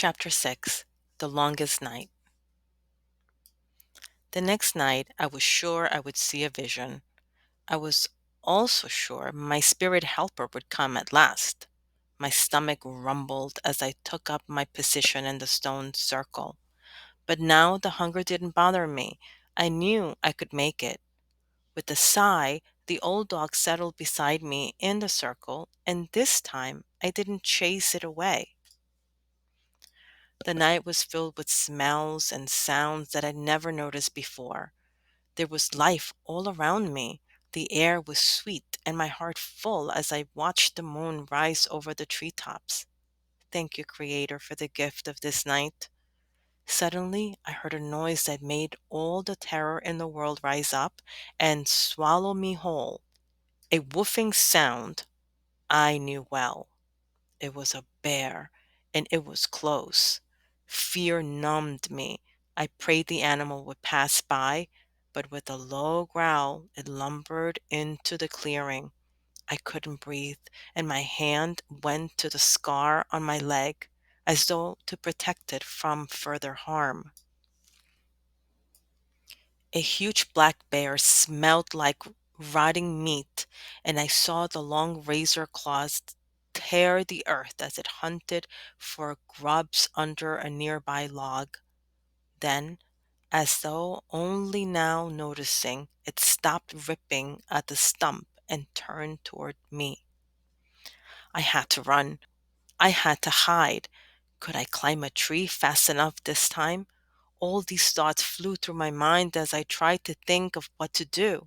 Chapter 6. The Longest Night. The next night, I was sure I would see a vision. I was also sure my spirit helper would come at last. My stomach rumbled as I took up my position in the stone circle. But now the hunger didn't bother me. I knew I could make it. With a sigh, the old dog settled beside me in the circle, and this time I didn't chase it away. The night was filled with smells and sounds that I'd never noticed before. There was life all around me. The air was sweet and my heart full as I watched the moon rise over the treetops. Thank you, Creator, for the gift of this night. Suddenly, I heard a noise that made all the terror in the world rise up and swallow me whole. A woofing sound I knew well. It was a bear, and it was close. Fear numbed me. I prayed the animal would pass by, but with a low growl, it lumbered into the clearing. I couldn't breathe, and my hand went to the scar on my leg, as though to protect it from further harm. A huge black bear smelled like rotting meat, and I saw the long razor claws tear the earth as it hunted for grubs under a nearby log. Then, as though only now noticing, it stopped ripping at the stump and turned toward me. I had to run. I had to hide. Could I climb a tree fast enough this time? All these thoughts flew through my mind as I tried to think of what to do.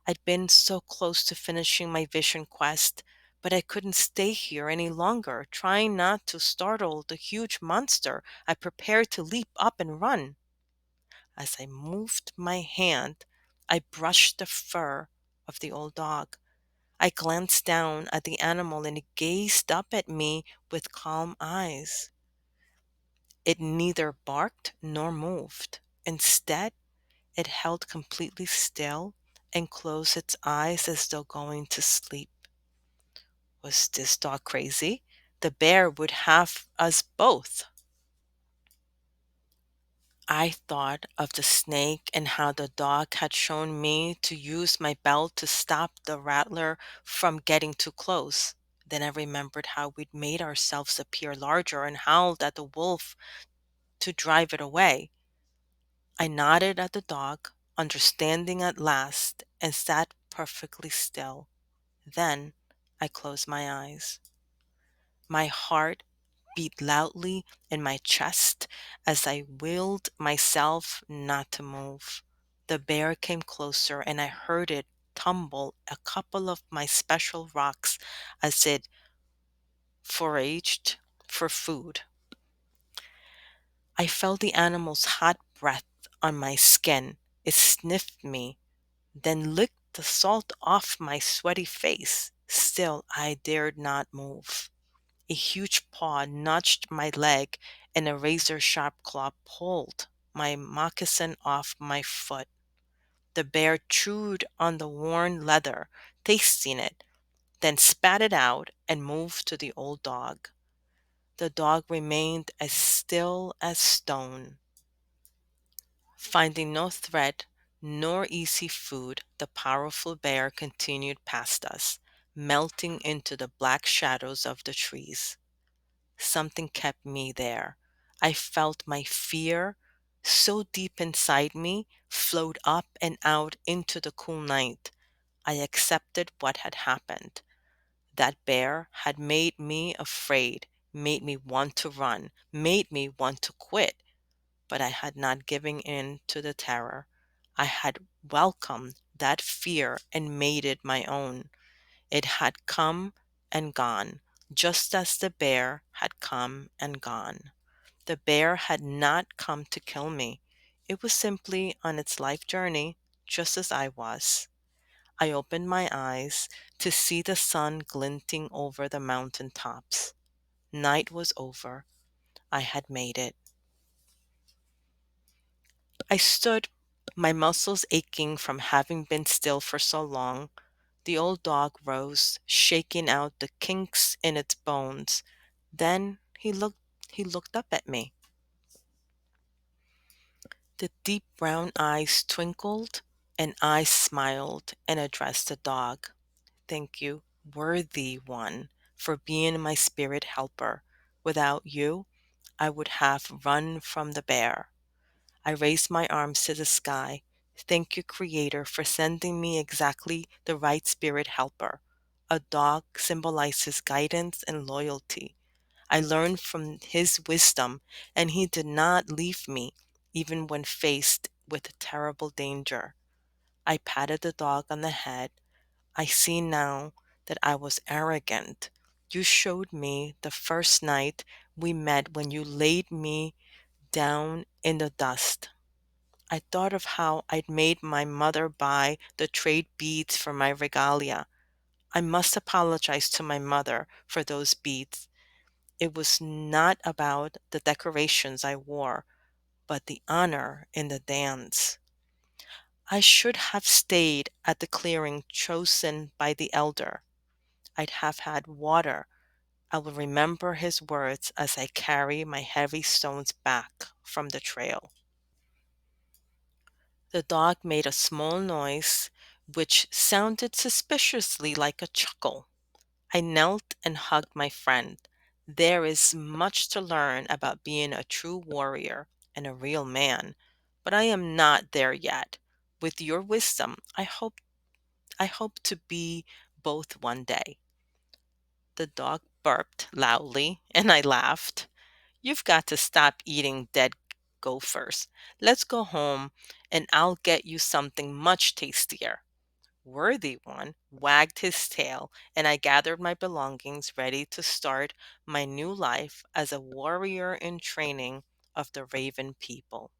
I'd been so close to finishing my vision quest, but I couldn't stay here any longer. Trying not to startle the huge monster, I prepared to leap up and run. As I moved my hand, I brushed the fur of the old dog. I glanced down at the animal and it gazed up at me with calm eyes. It neither barked nor moved. Instead, it held completely still and closed its eyes as though going to sleep. Was this dog crazy? The bear would have us both. I thought of the snake and how the dog had shown me to use my belt to stop the rattler from getting too close. Then I remembered how we'd made ourselves appear larger and howled at the wolf to drive it away. I nodded at the dog, understanding at last, and sat perfectly still. Then I closed my eyes. My heart beat loudly in my chest as I willed myself not to move. The bear came closer, and I heard it tumble a couple of my special rocks as it foraged for food. I felt the animal's hot breath on my skin. It sniffed me, then licked the salt off my sweaty face. Still, I dared not move. A huge paw nudged my leg, and a razor sharp claw pulled my moccasin off my foot. The bear chewed on the worn leather, tasting it, then spat it out and moved to the old dog. The dog remained as still as stone. Finding no threat nor easy food, the powerful bear continued past us, melting into the black shadows of the trees. Something kept me there. I felt my fear, so deep inside me, flowed up and out into the cool night. I accepted what had happened. That bear had made me afraid, made me want to run, made me want to quit, but I had not given in to the terror. I had welcomed that fear and made it my own. It had come and gone, just as the bear had come and gone. The bear had not come to kill me. It was simply on its life journey, just as I was. I opened my eyes to see the sun glinting over the mountain tops. Night was over. I had made it. I stood, my muscles aching from having been still for so long. The old dog rose, shaking out the kinks in its bones. Then He looked up at me. The deep brown eyes twinkled, and I smiled and addressed the dog. Thank you, worthy one, for being my spirit helper. Without you, I would have run from the bear. I raised my arms to the sky. Thank you, Creator, for sending me exactly the right spirit helper. A dog symbolizes guidance and loyalty. I learned from his wisdom, and he did not leave me even when faced with terrible danger. I patted the dog on the head. I see now that I was arrogant. You showed me the first night we met when you laid me down in the dust. I thought of how I'd made my mother buy the trade beads for my regalia. I must apologize to my mother for those beads. It was not about the decorations I wore, but the honor in the dance. I should have stayed at the clearing chosen by the elder. I'd have had water. I will remember his words as I carry my heavy stones back from the trail. The dog made a small noise which sounded suspiciously like a chuckle. I knelt and hugged my friend. There is much to learn about being a true warrior and a real man, but I am not there yet. With your wisdom, I hope to be both one day. The dog burped loudly, and I laughed. You've got to stop eating dead gophers. Let's go home, and I'll get you something much tastier. Worthy one wagged his tail, and I gathered my belongings, ready to start my new life as a warrior in training of the Raven people.